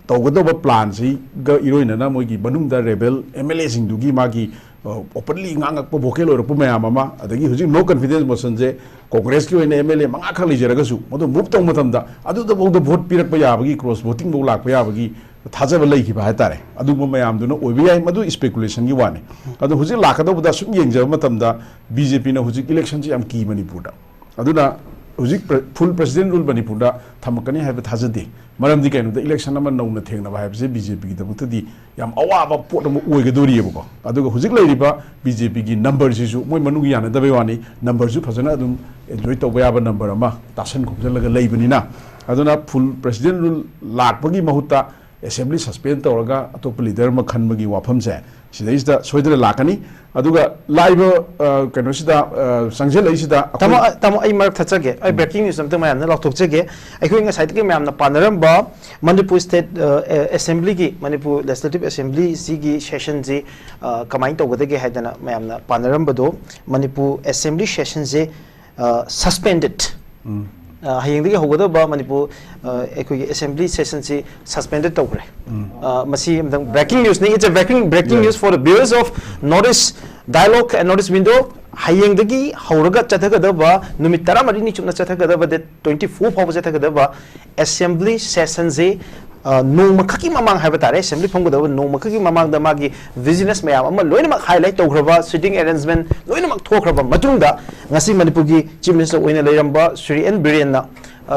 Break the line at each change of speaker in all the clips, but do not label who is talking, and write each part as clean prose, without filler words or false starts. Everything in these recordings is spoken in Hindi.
तौगदब प्लान से इरोइनना मोगी मनुंगदा रेबेल एमएलए सिंगदुगी मागी ओपनली ngang भोकेल ओरप मैम अमा अदगी हुजिक नो कॉन्फिडेंस मोशन से कांग्रेस की ओइने एमएलए मंगा खा लेजरगसु मदो मूव तौ मतमदा अदुदा बहुद वोट पिरक याबगी क्रॉस वोटिंग बहु लाक याबगी थाजब लेखिबा हायतारे अदुगो मैमदुना ओइबि याय मदु स्पेकुलेशन की वाने अदु हुजिक लाकदबदा सुम येंगजब मतमदा बीजेपी ना हुजिक इलेक्शन से याम की मणिपुरदा अदुना हुजिक फुल प्रेसिडेंट रूल मणिपुरदा थमकनी हायब थाजदे मरमदी कैनुदा इलेक्शन अमा नौना थेंगनबा हायबसे बीजेपी की दमतदी याम अवाबा पोट अमा ओइगदोरियेबको अदुगा हुजिक लेरिबा बीजेपी की नंबर सिसु मोय मनुग यानदबे वानी नंबर सु फजना अदुम एन्जॉय तौबा याबा नंबर अमा तासन खोजलगा लेबनिना अदुना फुल प्रेसिडेंट रूल लाकपगी महुत्ता असेंबली सस्पेंड तौरगा अतोप लीडर म खनबगी वाफम से सिदैसदा सोइदरे लाकनी अदुगा लाइव कनोसिदा संजल इसिदा
तमो आई मरक थचगे आई ब्रेकिंग न्यूज समते मैम लौथोकचगे अखोइंग साइड के मैम पानरम मणिपुर स्टेट असेंबली की मणिपुर लेजिस्लेटिव असेंबली की सेशन से कमाइन तौगदगे हैदना मैम पानरम बदो मणिपुर असेंबली सेशन से सस्पेंडेड हयेंदगी होगदब मणिपुर अखोइगे असेंबली सेशन से सस्पेंडेड तौग्रे मसी ब्रेकिंग न्यूज नहीं it's a breaking news for the viewers of north east dialogue and north east window हयेंदगी हौरगा चथगदब नुमित 13 चुना चथगदब दे 24 फाव चथगदब असेंबली सेशन से नोमखकी ममांग है बतारे असेंबली फंगदब नोमखकी ममांग द मागी बिजनेस मैम अमा लोइनमक हाईलाइट तौग्रबा सिटिंग अरेंजमेंट लोइनमक थोख्रबा मतुंगदा ngasi manipur gi chief minister oina leiramba Sri N Biren na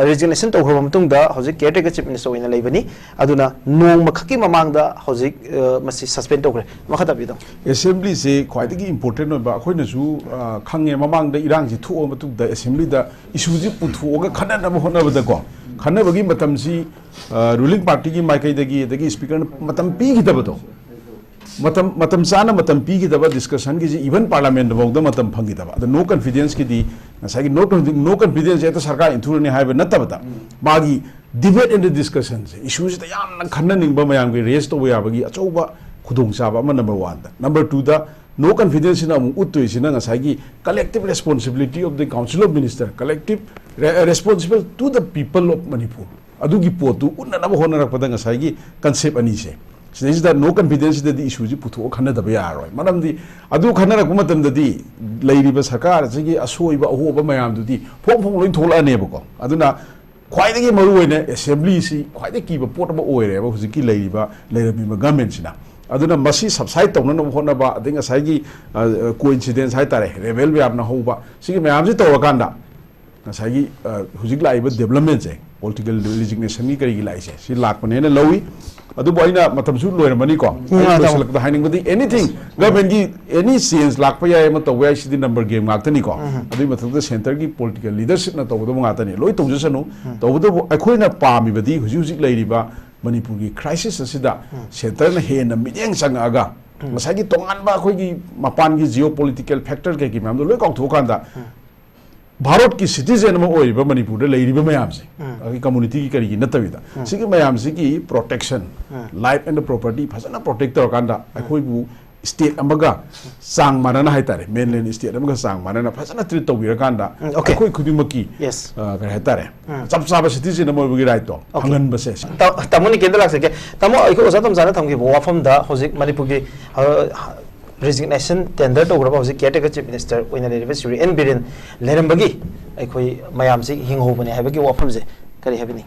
resignation taugraba matungda hojik caretaker chief minister oina leibani aduna nong makhaki mamang da hojik masi suspend taugré makhata bidam
assembly se khwaidagi important ba khoina su khange mamang da irang ji thuo matungda assembly da issue ji puthuoga khana na hona bada ko khana bagi matam si ruling party gi maikai dagi speaker matam pi gi dabado मतम चाना मतम पीगीदबा डिस्कशन की इवन पार्लियामेंट बौद मतम फंगीदबा अद नो कॉन्फिडेंस की दी नसागी नो कॉन्फिडेंस एत सरकार इंथुरने हाइब नतबदा मागी डिबेट इन द डिस्कशन से इश्यूज द याम खन्ननिंग मयाम की रेस तो याबगी अचौबा खुदोंग चाबा नंबर 1 दा नंबर 2 दा नो कॉन्फिडेंस ना उत्तोइसिना नसागी collective responsibility of the council of minister collective responsible to the people of Manipur अदुगी पोतु उन्ननब होनरकपदा नसागी कंसेप्ट अनि से सिदा नो कॉन्फिडेंस द इशू जी पुथो खनदब यारोय मरमदी अदु खनरक मतमददी लेरिबा सरकार सिगी असोइबा अहोबा मयाम दुदी फोम फोम लोइन थोलानेबको अदुना ख्वाइदगी मरुओइने असेंबली सी ख्वाइदगी कीबा पोट अमा ओइरेबा हुजिकी लेरिबा गवर्नमेंट सिना अदुना मसी सबसाइड तौनन होनबा अदिंग साइगी कोइंसिडेंस हाय तारे रेबेल व्यापना होबा सिगी मयाम जी तौरकांदा साइगी हुजिक लाइबा डेवलपमेंट से पॉलिटिकल रिजिग्नेशन की करिगी लाइसे सि लाकपनेना लवी अदुबो आइना मतमसु लोइरमनी को लोसलकदा हाइनिंगबदी एनीथिंग गवर्नमेंट की एनी चेंज लाकपा याय म तौया सिदि नंबर गेम गाक्तनी को अदुई मथकदा सेंटर की पॉलिटिकल लीडरशिप न तौबदो गातनी लोइ तौजसनु तौबदो अखोइना पामिबदी हुजि हुजि लेरिबा मणिपुर की क्राइसिस असिदा सेंटर न हेन मियेंग संगागा मसागी तोंगानबा अखोइगी मपान की जियोपॉलिटिकल फैक्टर के मैम लोइ काउथोकांदा भारत की सिटीजन में मणिपुर मैम से कम्युनिटी की करी नतबीदा सिगी मैम से प्रोटेक्शन लाइफ एंड प्रॉपर्टी फजना प्रोटेक्ट तौरकांदा अखोइबु स्टेट अमगा सांग मानना हाइतारे मेनलैंड स्टेट अमगा सांग मानना फजना ट्रीट तौबिरकांदा अखोइ खुदिमकी कर हाइतारे चप चाबा सिटीजन अमबगी राइट तो फंगन बसे
तमोनी केंद्र लाक्सके तमो अखो ओजा तम जाना थमगी वाफम दा होजिक मणिपुर की resignation tender तौग्रबा होजिक caretaker chief minister ओइना लेरिबा Sri N Biren लेरमबगी अखोइ मयाम से हिंगहोबने हाइबगी वाफम से करी हाबिनी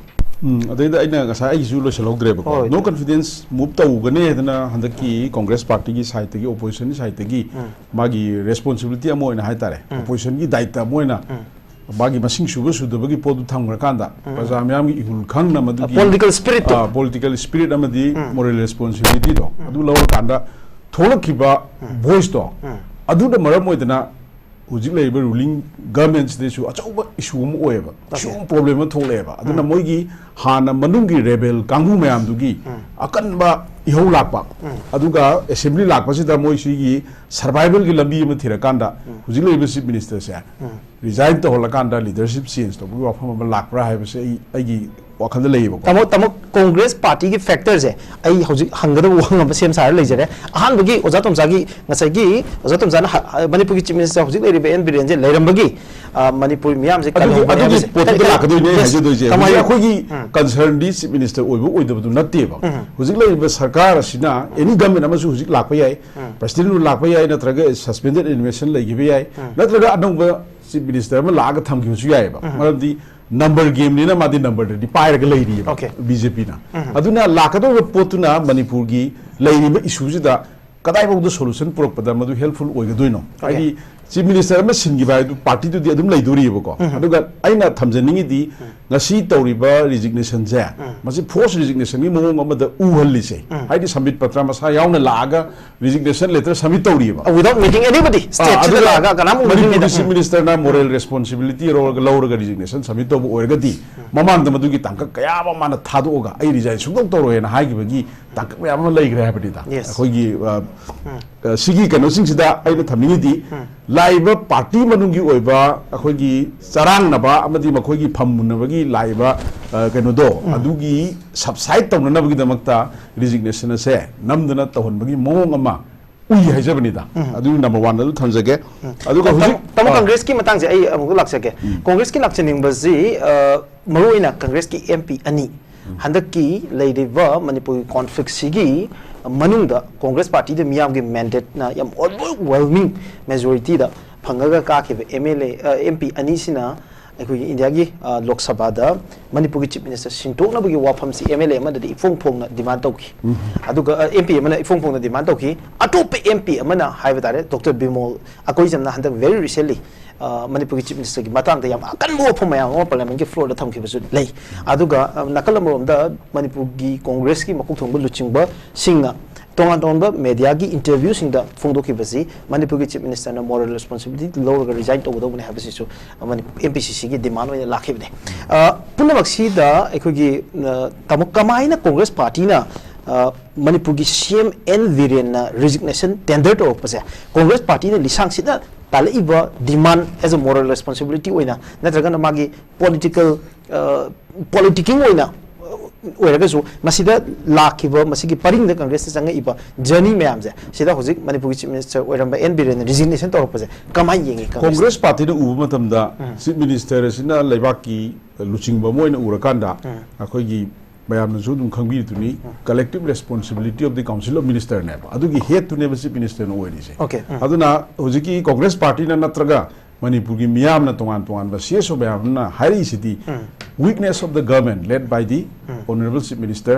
अदैदा आइना गसा आइजु लोसलौद्रेबको नो कॉन्फिडेंस मूव तौगने हेदना हंदकी कांग्रेस पार्टी की साइड की ओपोजिशन साइड की मागी रेस्पॉन्सिबिलिटी अमो ओइना हाइतारे ओपोजिशन की दायित्व मोइना मागी मसिंग सुबो सुदबगी पोदु थांगरकांदा प्रजा म्याम की इहुल खंगना मदुगी पॉलिटिकल स्पिरिट अमदी मोरल रेस्पॉन्सिबिलिटी दो अदु लवर कांदा थोलखिबा वॉइस तो अदुदा मरम ओइदना हुजिक लेबा रूलिंग गवर्नमेंट देसु अचौबा इशू म ओएबा इशू प्रॉब्लम थोलेबा अदुना मोइगी हाना मनुंगी रेबेल कांगु मयाम दुगी अकनबा इहौ लाकपा अदुगा असेंबली लाकपासिदा मोइसिगी सर्वाइवल की लंबी म थिरकांदा हुजिक लेबा चीफ मिनिस्टर से रिजाइन तो होलकांदा लीडरशिप चेंज तो बुवा फम लाकप्रा हाइबसे आइगी wakhal da leib ko
tamo congress party gi factor je ai hoji hangada wang am sem sar leijare ahan bagi oja tomsa gi ngasai gi oja tomsa na manipur gi chief minister hoji leiri be en biren je leiram bagi manipur miyam je
adu pot da la ka doi ne haje doi je tamai ko gi concern di chief minister oibu oidabu du natte ba hoji leiri be sarkar asina any government amasu hoji lakpa yai president lakpa yai natraga suspended animation legi be yai natraga anong chief minister ma laga thamgi su yai ba maradi number game ni na madi number di pair ga lei ri BJP na aduna lakado potuna manipur gi lei ri ba issue ji da kadai ba du solution purok pada madu helpful oi ga doino ai chief minister ma singi ba du party du di adum lei duri ba ko aduga aina thamjaningi di ngasi tawri ba resignation ja masi force resignation ni mo ma da u halli se ai di submit patra masa yauna laga resignation letter submit tawri ba
without meeting anybody state da laga kanam
chief minister na moral responsibility ro ga laura ga resignation submit to bo ga di mamang da madu gi tangka kaya ba mana thadu ga ai resign sung to ro na hai gi ba gi tangka ya ma lei gra ha ba di da khoi gi sigi kano sing sida ai na thamni di laiba party manungi oiba akhoi gi sarang na ba amadi makhoi gi phammun na ba gi laiba kano do adugi subside tawna na ba gi damakta resignation se namdana tawhon ba gi mong ama ui haijabani da adu number 1 adu thamjage adu ko huji
tam congress ki matang je ai amuk laksake congress ki lakchening ba ji maruina congress ki MP ani handak ki leidiva manipur conflict sigi manungda congress party de miyam gi mandate na yam overwhelming majority da phangaga ka ke MLA MP ani sina अखोई इंडिया की लोकसभा दा मणिपुर की चीफ मिनिस्टर सिंटोक नबगी वाफम सी एमएलए मदि इफोंग फोंग डिमांड तौकी अदुगा एमपी अमना इफोंग फोंग डिमांड तौकी अटोप एमपी अमना हाइबा तारे डॉक्टर बिमोल अकोई जमना हंदक वेरी रिसेंटली मणिपुर की चीफ मिनिस्टर की मतंग याम अकन वाफम मयाम पार्लियामेंट की फ्लोर दा थमखिबसु लै अदुगा नकल अमरोम दा मणिपुर की कांग्रेस की मकुक थोंग लुचिंगबा सिंगना तोंगान तोंबा मीडिया की इंटरव्यू सिंगदा फोंदोखिबसि मणिपुर की चीफ मिनिस्टर ना मोरल रिस्पांसिबिलिटी लौरगा रिजाइन तौगदौबने हाबसिसु MPCC की डिमांड ओइना लाखिबने पुनमक्सीदा एखोगी तमुक कमाइना कांग्रेस पार्टी ना मणिपुर की CM N वीरेन ना रेजिग्नेशन टेंडर तौरपसे कांग्रेस पार्टी ने लिसांग सिदा तालइबा demand as a moral responsibility ओइना नत्रगन मागी पॉलिटिकिंग ओइना ओरगसु मसिदा लाखिबा मसिगी परिंग द कांग्रेस से संग इबा जर्नी मैम जे सिदा होजिक मणिपुर चीफ मिनिस्टर ओरंबा एन बिरेन रेजिग्नेशन तौरपसे कमाई येंगे
कांग्रेस पार्टी ने उब मतमदा चीफ मिनिस्टर सिना लेबाकी लुचिंगबा मोइन उरकांदा अखोगी मैम नसु दुम खंगबी तुनी collective responsibility of the council of minister ने अदुगी हेड तुने चीफ मिनिस्टर नो ओइरिसे ओके अदुना होजिकी कांग्रेस पार्टी ना नत्रगा मणिपुर की मियाम ना तोंगान तोंगान बा सीएसओ मैम ना हाई city weakness of the government led by the honorable chief minister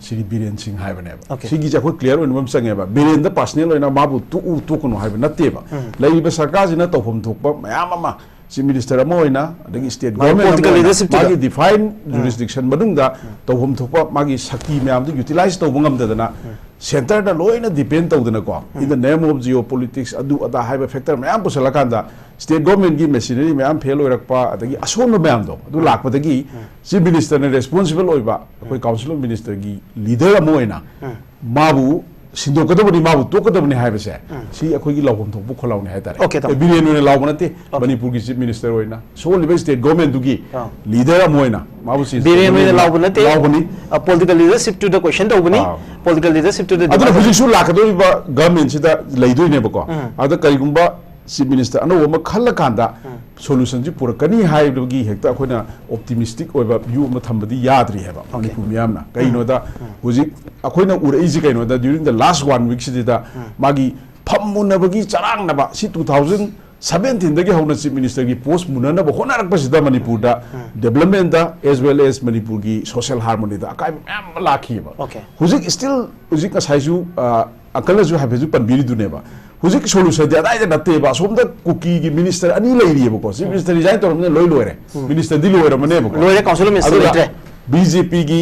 Sri Biren Singh haibane ba sigi ja ko clear on mom sange ba Biren da personal oina mabu tu kono haiba natte ba lai ba sarkar jina tawhom thokpa mayam ama chief minister amo oina adagi state government political leadership magi define jurisdiction madung da tawhom thokpa magi shakti mayam da utilize tawbung am da na center da loina depend tawdana ko in the name of geopolitics adu ada haiba factor mayam pusala kanda state government की machinery में आम fail हो रखा अदगी असोम में आम दो अदू लाख पता की chief minister ने responsible होइबा कोई council of minister की leader अमोइना माबू सिंधु कदम बनी माबू तो कदम ने हाय बसे सी अखोई की लाउम तो बुख लाउने है तारे बिरेन ने लाउ बनते मणिपुर की chief minister होइना सो लिबे state government दुगी leader अमोइना माबू सी
बिरेन ने लाउ बनते लाउ बनी political leadership to the question तो बनी political leadership to the
अदू हुजिसु lakh दो government सिदा लेदोइ ने बको अदा करिगुंबा chief minister ano ma khalla kanda solution ji purakani haibagi hekta akhona optimistic oiba view ma thambadi yadri heba manipur miyam na kaino da huji akhona urei ji kaino da during the last 1 week sida magi phammunabagi charang na ba si 2017 dagi hona chief minister gi post munana ba hona rak pasida manipur da development da as well as manipur gi social harmony da akai am lakhi ba huji still huji ka saisu akala ju habeju panbiri duneba हुजिक सोल्यूशन दे अदाय नते बा सोमदा कुकी की मिनिस्टर अनि लैरिए बको सी मिनिस्टर रिजाइन तोरमने लोय लोयरे मिनिस्टर दि लोयरे मने बको लोयरे काउंसिल मिनिस्टर लेट्रे बीजेपी की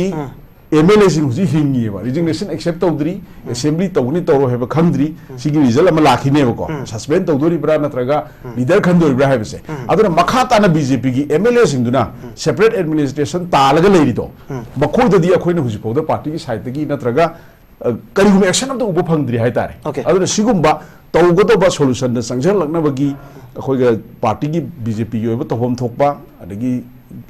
एमएलए सिंग हुजि हिंगी बा रिजिग्नेशन एक्सेप्ट तौद्री असेंबली तौनी तौरो हेबा खंद्री सिगी रिजल्ट अमा लाखिने बको सस्पेंड तौदोरी ब्रा नत्रगा लीडर खंदोरी ब्रा हेबसे अदुना मखा ताना बीजेपी की एमएलए सिंग दुना सेपरेट एडमिनिस्ट्रेशन तालगा लैरिदो बखोददी अखोइना हुजि पौदा पार्टी की साइड की नत्रगा करिगुम एक्शन अब उबो फंगद्री हाय तारे अदुना सिगुम्बा तौगदोबा सोल्यूशन द संजन लगनबगी अखोइगा पार्टी की बीजेपी की तौफम थोकपा अदगी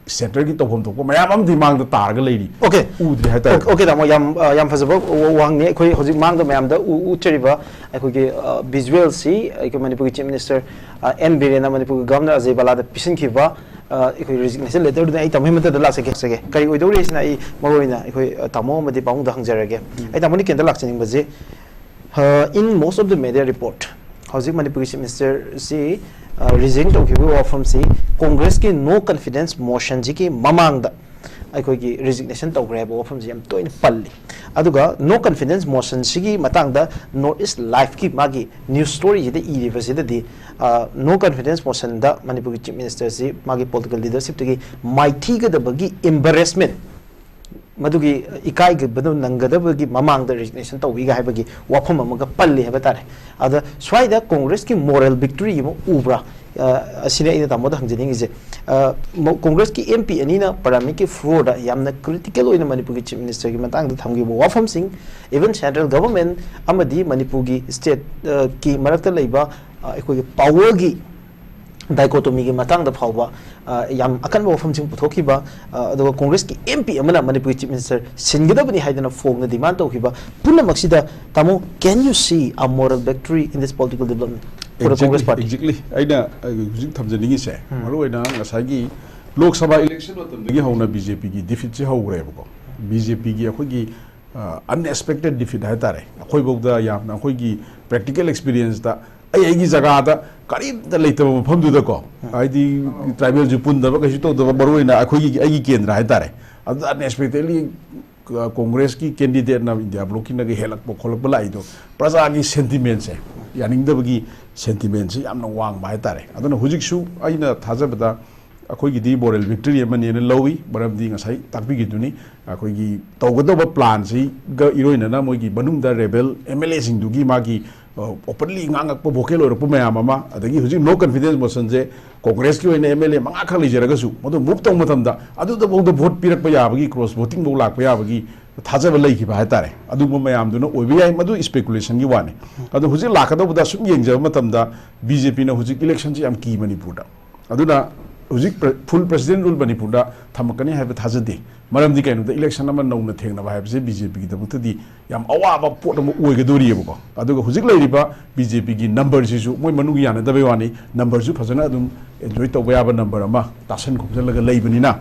सेंटर की तौफम थोप मैम मांग तारग लेरी
ओके
उद्री है
ओके तामो याम फजब वांगने अखोई होजिक मांग मैम उचरीबा अखोई विजुअल सी Manipur chief minister N Biren Manipur governor Ajay Bhalla पिसनखिबा अखोई रेजिग्नेशन लेटर दुना तमहे मत लासगे कई ओइदौरेसना मरोइना अखोई तामो मदि पाउंग हंगजरगे तामोनि केंदा लाक्चनिंग बजे in most of the media report housing Manipur chief minister si resign to give from si congress ki no confidence motion ji ki mamang da aikoi ki resignation to grab from ji am to in palli aduga no confidence motion sigi matang da north east life ki magi news story ji da university di no confidence motion da Manipur chief minister si magi political leadership ki mighty ga da bagi embarrassment मधुगी इकाई के बदो नंगदबगी ममांग द रेजिग्नेशन तौबीगा हाइबगी वाफम अमगा पल्ली हाइबा तारे अदा स्वाइदा कांग्रेस की मोरल विक्ट्री मो उब्रा असिने इन तामोद हंजनिंग इजे कांग्रेस की एमपी अनीना परामी की फ्लोर दा यामना क्रिटिकल ओइन मणिपुर की चीफ मिनिस्टर की मतंग द थमगी वाफम सिंह इवन सेंट्रल गवर्नमेंट अमदी मणिपुर की स्टेट की मरकत लेबा अखोई पावर की डाइकोटोमी की मतंग द फावबा याम अकन वफम सिंह पुथोखिबा अदो कांग्रेस की एमपी अमना मणिपुर चीफ मिनिस्टर सिंगदबनी हाइदना फोंग डिमांड तौखिबा पुनमक्सिदा तामो can you see a moral victory in this political development for the Congress party
exactly आइना हुजिक थमजनिंगी से मरोइना ngसागी लोकसभा इलेक्शन मतमदगी हौना बीजेपी की डिफीट से हौरेबको बीजेपी की अखोगी अनएक्सपेक्टेड डिफीट है तारे अखोई बोगदा यामना अखोगी प्रैक्टिकल एक्सपीरियंस दा आई जगह करीब लेतब मफमदुदको आइदी ट्राइबल जो पुंदब कहीं तो मरुना अखोगी केंद्र है तारे अनएक्सपेक्टेडली कांग्रेस की कैंडिडेट ना इंडिया ब्लॉक की हेलप खोलप लाइदो प्रजा की सेंटिमेंट से यानिंगदबगी सेंटिमेंट से यामना वांगबा है तारे अदुना हुजिकसु आइना थाजबदा अखोगी मोरल विक्ट्री अमने लौई मरमदी ngसाई ताकबिगिदुनी अखोगी तौगदब प्लान से इरोइनना मोगी बनुंगदा रेबेल एमएलए सिंगदुगी मागी ओपनली ngang भोकेल ओरप मैम अदगी हुजिक नो कॉन्फिडेंस मोशन से कांग्रेस की एमएलए मंगा खा लेजरगसु मदो मूव तौ मतमदा अदुदबोद वोट पिरक याबगी क्रॉस वोटिंग बो लाक याबगी थाजब लेखिबा है तारे अदुगो मैमदुना ओइबे याय मदु स्पेकुलेशन की वाने अदु हुजिक लाकदबदा सुम येंगजब मतमदा बीजेपी ना हुजिक इलेक्शन से याम की मणिपुर दा अदुना हुजिक फुल प्रेसिडेंट रूल मणिपुर दा थमकनी है थाजदे मरमदी कहीं इलेक्शन नौना थेंगना है बीजेपी की दमदी याम अवाब पोट ओगदोरीबको अदुगा हुजिक लेरिबा बीजेपी की नंबर सिसु मोय मनुग यानदबे वानी नंबर सु फजना अदुम एन्जॉय तौबा याबा नंबर अमा तासन खोजलगा लेबनिना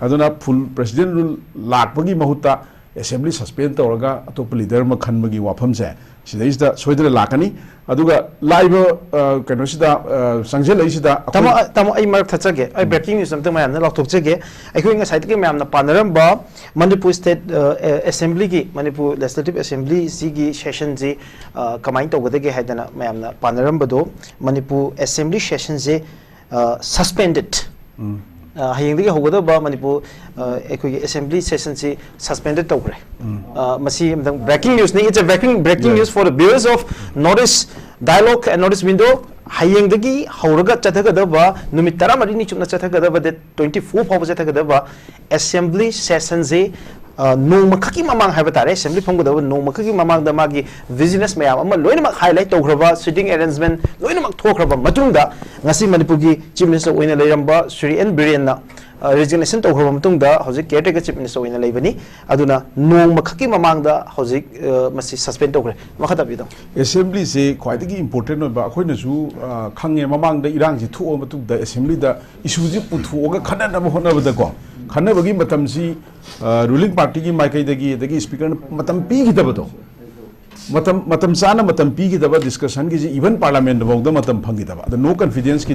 अदुना फुल प्रेसिडेंट रूल लाखपगी महुत्ता असेंबली सस्पेंड तौरगा अतोप लीडर म खनबगी वाफम से सिदैसदा सोइदरे लाकनी अदुगा लाइव कनोसिदा संजल लेसिदा
तमो आई मरक थचगे आई ब्रेकिंग न्यूज समते मैम लौथोकचगे अखोई साइड के मैम पानरम मणिपुर स्टेट असेंबली की मणिपुर लेजिस्लेटिव असेंबली की सेशन जी कमाइन तौगदगे हाइदना मैम पानरम बदो मणिपुर असेंबली सेशन से सस्पेंडेड हयेंदगी होगदब मणिपुर अखोई असेंबली सेशन से सस्पेंडेड तौग्रे मसी ब्रेकिंग न्यूज नहीं it's a breaking news for the viewers of north east dialogue and north east window हयेंदगी हौरगा चथगदब नुमित 13 चुना चथगदब दे 24 फाव चथगदब असेंबली सेशन से नोमखकी ममांग है तारे असेंबली फंगदब नोमखकी ममांग द मागी बिजनेस मैम अमा लोइनमक हाईलाइट तौग्रबा सिटिंग अरेंजमेंट लोइनमक थोख्रबा मतुंगदा ngasi manipur gi chief minister oina leiramba Sri N Biren na resignation taugraba matungda hojik caretaker chief minister oina leibani aduna nong makhaki mamang da hojik masi suspend taugré makhata bidam
assembly se khwaidagi important ba akhoi na su khange mamang da irang ji thu matung da assembly da issue ji puthu ga khana na hona ba da ko khana bagi matam si ruling party gi maikai dagi speaker matam pi gi da ba do मतम चाना मतम पीगीदब डिस्कशन की इवन पार्लियामेंट बौद मतम फंगीदब अद नो कॉन्फिडेंस की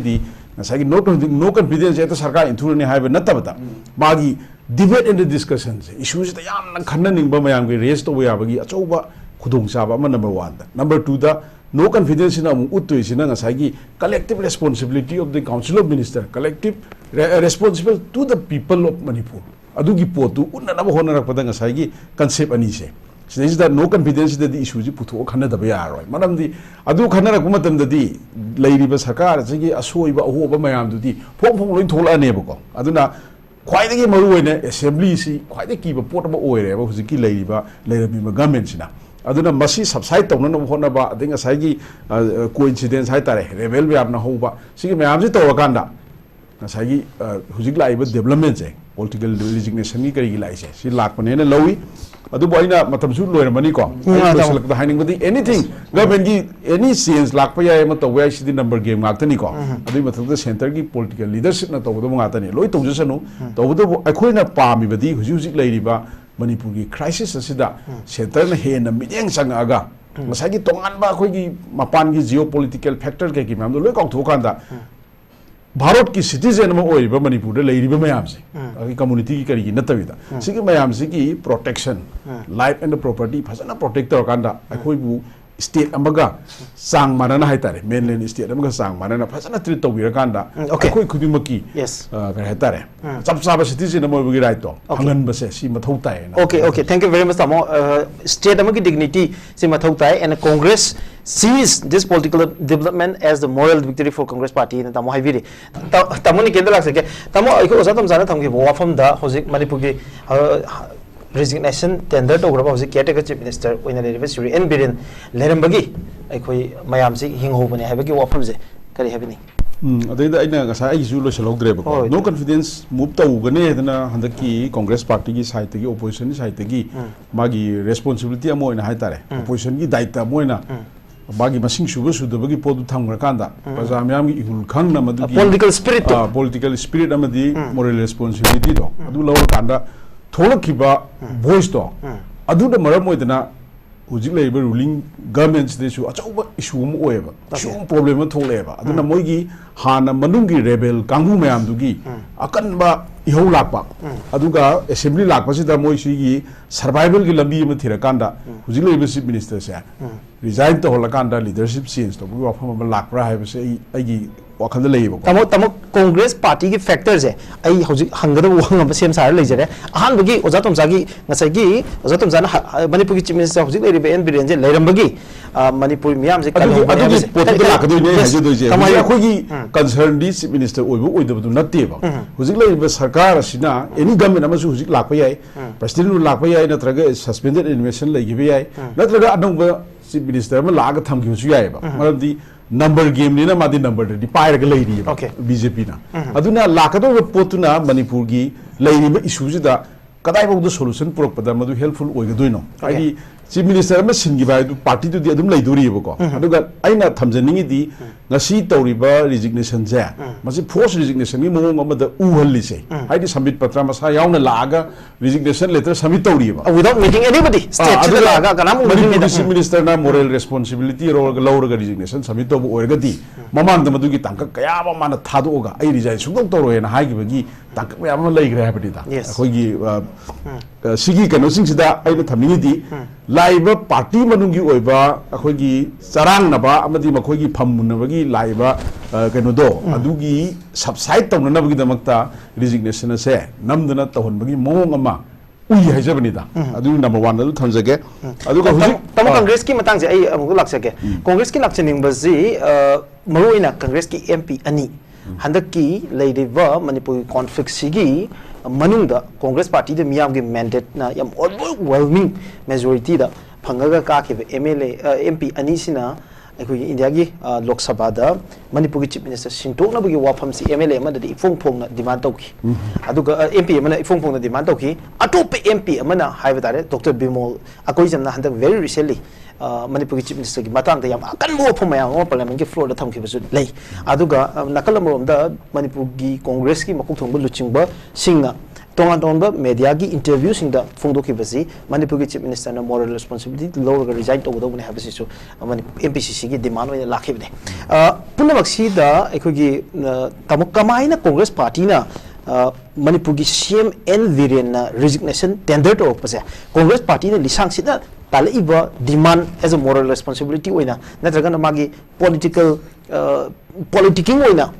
नो कॉन्फिडेंस है सरकार इंथुरने है नत्तबदा मागी डिबेट इन द डिस्कशन से इश्यूज यामना खन्ननिंग मयाम की रेस तौब याबगी अचौबा खुदोंचाब नंबर 1 नंबर 2 दा नो कॉन्फिडेंस उतुइसिना collective responsibility of the council of minister collective responsible to the people of Manipur अदुगी पोतु उन्ननब होनरकपदा कंसेप्ट अनी से सिदा नो कॉन्फिडेंस दी इशू जी पुथो खनदब यारोय मनमदी अदु खनरक मतमददी लेरिबा सरकार जी असोइबा अहोबा मयामदुदी फोम फोम लोइन थोलानेबको अदुना ख्वाइदगी मरुओइने असेंबली सी ख्वाइदगी कीबा पोट अमा ओइरेबा हुजिकी लेरबी गवर्नमेंट सिना अदुना मसी सबसाइड तौनन होनबा अदिंग साइगी कोइंसिडेंस हाय तारे रेबेल यामना होबा सिगी मयाम जी तौरकांदा ngasagi hujik laiba development je political resignation ni kari lai se si lakpane na lawi adu boina matam su loiramani ko losalak da haining badi anything government gi any change lakpa ya ma tawai si di number game ngakta ni ko adu matam da center gi political leadership na tawdo ngata ni loi tawjasanu tawdo akhoi pami badi hujik lairiba Manipur gi crisis asida center na he na mideng sang aga masagi tongan ba akhoi gi mapan gi geopolitical factor ke ki mam do loi kong thokan da Bharat की सिटीजन में ओइबा मणिपुर दे लेरिबा मयाम से अगी कम्युनिटी की करी नतबिदा सिगी मयाम से की प्रोटेक्शन लाइफ एंड प्रॉपर्टी फसना प्रोटेक्ट तौर कांदा अखोइबु स्टेट अमगा सांग मानना हाइतारे मेनलैंड स्टेट अमगा सांग मानना फसना ट्रीट तौबिरा कांदा अखोइ खुदिमकी कर हाइतारे सब साबा सिटीजन मोइबुगी राइट तो हंगन बसे सी मथौ ताय
okay thank you very much तमो स्टेट अमगी डिग्निटी सी मथौ ताय and Congress sees this political development as the moral victory for Congress party na tamo haibiri tamo ni kendra laksake tamo aiko osa tam jana thamgi wafam da hojik Manipur gi resignation tender to graba hojik caretaker chief minister oina leriba suri en biren lerambagi aikoi mayam si hingho bani haibagi wafam je kari habini
अदैदा अइना गसा आइजु लोसलौद्रे बको नो कॉन्फिडेंस मूव तौगने हेदना हंदकी कांग्रेस पार्टी की साइड की ओपोजिशन की साइड की मागी रेस्पोंसिबिलिटी अमोइना हाइतारे ओपोजिशन की दायित्व अमोइना बागी मसिंग सुबह सुदबगी पोदु थांगरकांदा प्रजा म्याम की इहुल खंगना मदुगी पॉलिटिकल स्पिरिट अमदी मोरल रेस्पोंसिबिलिटी दो अदु लवर कांदा थोलखिबा वॉइस दो अदुदा मरम ओइदना हुजिक लेबा रूलिंग गवर्नमेंट्स देसु अचौबा इशू म ओएबा इशू प्रॉब्लम म थोलेबा अदुना मोइगी हाना मनुंगी rebel कांगु ma'am दुगी अकनबा इहौ Lakpa अदुगा assembly लाकपासिदा मोइसिगी survival की लंबी म थिरकांदा हुजिक लेबा चीफ मिनिस्टर से रिजाइन तो होलकांदा लीडरशिप चेंज तो बुवा फम लाकरा हाइबसे आइगी वाखल लेबो
तमो कांग्रेस पार्टी की फैक्टर्स है आई हौजिक हंगदा वंगम सेम सार लेजरे अहान बगी ओजा तमसागी नसागी ओजा तमजाना मणिपुर की चीफ मिनिस्टर हौजिक लेरिबे एन बिरेंजे लेरंबगी मणिपुर मियाम से कल
अदुगी पोतु लाकदोइने हाजिदोइजे तमाय अखोगी कंसर्न दी चीफ मिनिस्टर ओइबो ओइदबदु नत्तेबा हौजिक लेरिबे सरकार असिना एनी गवर्नमेंट अमसु हौजिक लाकपा याय प्रेसिडेंट लाकपा याय नत्रगा सस्पेंडेड एनिमेशन लेगिबे याय नत्रगा अनौबा चीफ मिनिस्टर में लाग थमगिबसु यायबा मरमदी नंबर गेम ने मादी नंबर दि पायरग लेरी बीजेपी ना अदुना लाकदो पोतुना मणिपुर की लेरीब इशूजिदा कदाई बहु सोल्यूशन पुरकपदा मदु हेल्पफुल ओइगदोइनो आइदी चीफ मिनिस्टर में सिंगिबा पार्टी दुदी अदुम लेदोरिबको अदुगा आइना थमजनिंगी दी ngasi tawriba resignation je masi force resignation ni mong amada uhallli se haidi submit patra masa yauna laga resignation letter submit tawriba
without meeting anybody state se laga kanam
chief minister na moral responsibility ro lawra resignation submit to oirgadi mamang da madugi tangka kaya ba mana thadoga ai resign sungdok toro hena haigibagi tangka ya ma leigre habadi da akoigi sigi kano singsida aina thamningi di laiba party manungi oiba akoigi sarang na ba amadi makoigi phammunabagi Laiba कनो अदुगी सबसाइड तौननबगी दमक्ता रेजिग्नेशन से नमदना तौहनबगी मोंग अमा उई हाइजबनिदा अदु नंबर 1 अदु थमजगे अदुगा हुजिक
तम कांग्रेस की मतंग से आई अमुक लाक्सके कांग्रेस की लाक्चनिंगबजी मरोइना कांग्रेस की एमपी अनि हंदक की लेदिबा मणिपुर कॉन्फ्लिक्ट सिगी मनुंगदा कांग्रेस पार्टी दे मियाम की मैंडेट ना यम ओवरवेलमिंग मेजॉरिटी दा फंगगा काखिबे एमएलए एमपी अनि सिना इंडिया की लोकसभा मणिपुर की चीफ मिनिस्टर सिंटोनबगी वाफम से एमएलए मददी इफोंग फोंगना डिमांड तौकी अदुगा एमपी मना इफोंग फोंगना डिमांड तौकी अटोप एमपी मना हाइबतारे डॉक्टर बिमोल अकोई जमना हंदक वेरी रिसेंटली मणिपुर की चीफ मिनिस्टर की मतंग याम अकन वाफम मयाम पार्लियामेंट की फ्लोर दा थमखिबसु लै अदुगा नकल अमरोम दा मणिपुर की कांग्रेस की मकुक थोंग लुचिंगबा सिंगना तोंगा तोंगा मीडिया की इंटरव्यू सिंग दा फोंदोखिबसि मणिपुर की चीफ मिनिस्टर ना मोरल रिस्पांसिबिलिटी लौरगा रिजाइन तौगदौबने हाबसिसु एमपीसीसी की डिमांड ओइना लाखिबने पुनमक्सी दा एखोगी तमु कमाइना कांग्रेस पार्टी ना मणिपुर की सीएम एन वीरेन ना रेजिग्नेशन टेंडर तौरपसे कांग्रेस पार्टी ने लिसांग सिदा तालइबा demand as a moral responsibility ओइना नत्रगना मागी पॉलिटिकिंग ओइना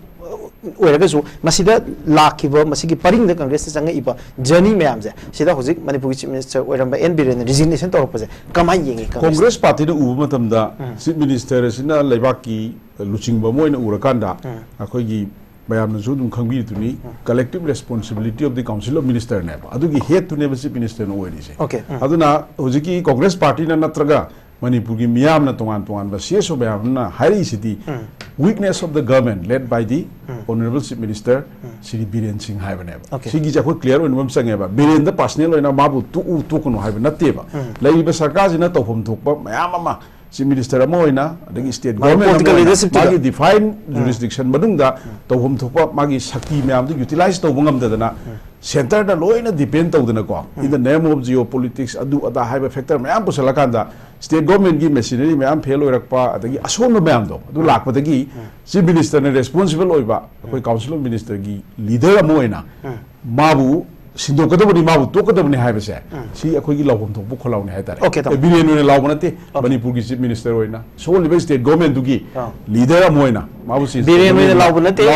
ओरगसु मसिदा लाखिबा मसिगी परिंग द कांग्रेस संग इबा जर्नी मैम जे सिदा होजिक मणिपुर चीफ मिनिस्टर ओरंबा एन बिरेन रेजिग्नेशन तौरपसे कमाई येंगे
कांग्रेस पार्टी ने उबा मतमदा चीफ मिनिस्टर सिना लेबाकी लुचिंगबा मोइना उरकांदा अखोगी bayam na dum khangbi tuni collective responsibility of the council of minister ne adugi head to ne chief minister no oiri se
okay
aduna hojiki congress party na natraga Manipur ki miyam na tongan ba CSO miyam na hari city weakness of the government led by the Honorable Chief Minister Sri Biren Singh haibane ba sigi ja ko clear on bam sange ba Biren da personal oina mabu tu kono haiba natte ba lai ba sarkar jina tawhom thokpa mayam ama Chief Minister amo oina adagi state government magi define jurisdiction madung da tawhom thokpa magi shakti mayam du utilize tawbungam da na center da loina depend tawdana ko in the name of geopolitics adu ada haiba factor mayam pusalakanda state government ki machinery mayam fail oirakpa adagi asom mayam do adu lakpadagi Chief Minister ne responsible oiba koi council of minister gi leader amo oina mabu Sindo kadabani mabu to kadabani haibase si akoi gi lawhom thokbu kholauni haitare Biren ne lawbanate Manipur gi Chief Minister oina so libe state government du gi leader amo oina mabu si
Biren ne lawbanate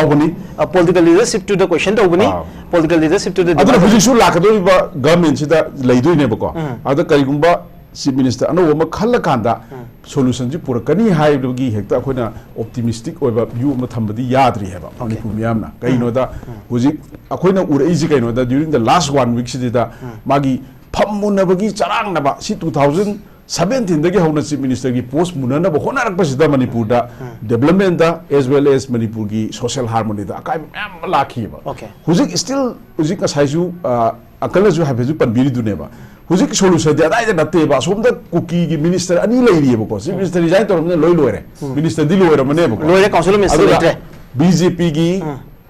political leadership to the question tawbani political leadership to the
adu hujisu lakadoi ba government sida leidoi ne bako ada karigumba Chief Minister ano ma khalla kanda solution ji purakani haibagi hekta akoina optimistic oiba view ma thambadi yadri heba Manipur miyamna kaino da huji akoina urai ji kaino da during the last 1 week sida magi phammunabagi charang na ba si 2017 dagi hauna Chief Minister gi post munana ba honarak pasida Manipur da development da as well as Manipur gi social harmony da akai am lakhi ba huji still huji ka saiju akala ju habeju panbiri duneba Huzik solution dia ada natte ba somda kuki gi minister ani leiri ba ko minister resign torom ne loi minister di loi ramane ba
loi council minister
BJP gi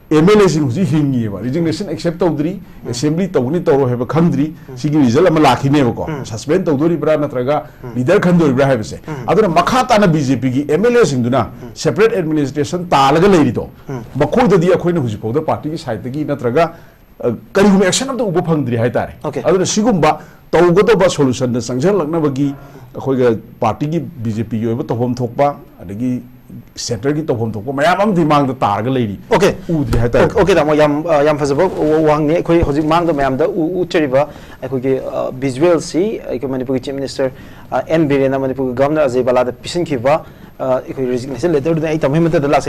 MLA sin huji hingi ba resignation accept tawdri assembly tawni tawro heba khandri sigi result ama lakhine ba ko suspend tawdori bra natraga leader khandori bra heba se aduna makhata na BJP gi MLA sin duna separate administration talaga leiri to bakoi dadi akhoina huji powder party gi side gi natraga karigum action am to ubo phangdri hai tare aduna sigumba tawgodoba solution na sangjal laknabagi akhoiga party gi BJP gi oiba tawhom thokpa adagi center gi tawhom thokpa mayam am dimang da targa leiri udri hata
da mo yam fazabo wang ne khoi hoji mang da mayam da cheriba akhoigi visual si ai Manipur Chief Minister N Biren Manipur Governor Ajay Bala da pisin khiba akoi resignation letter da ai tamhim da la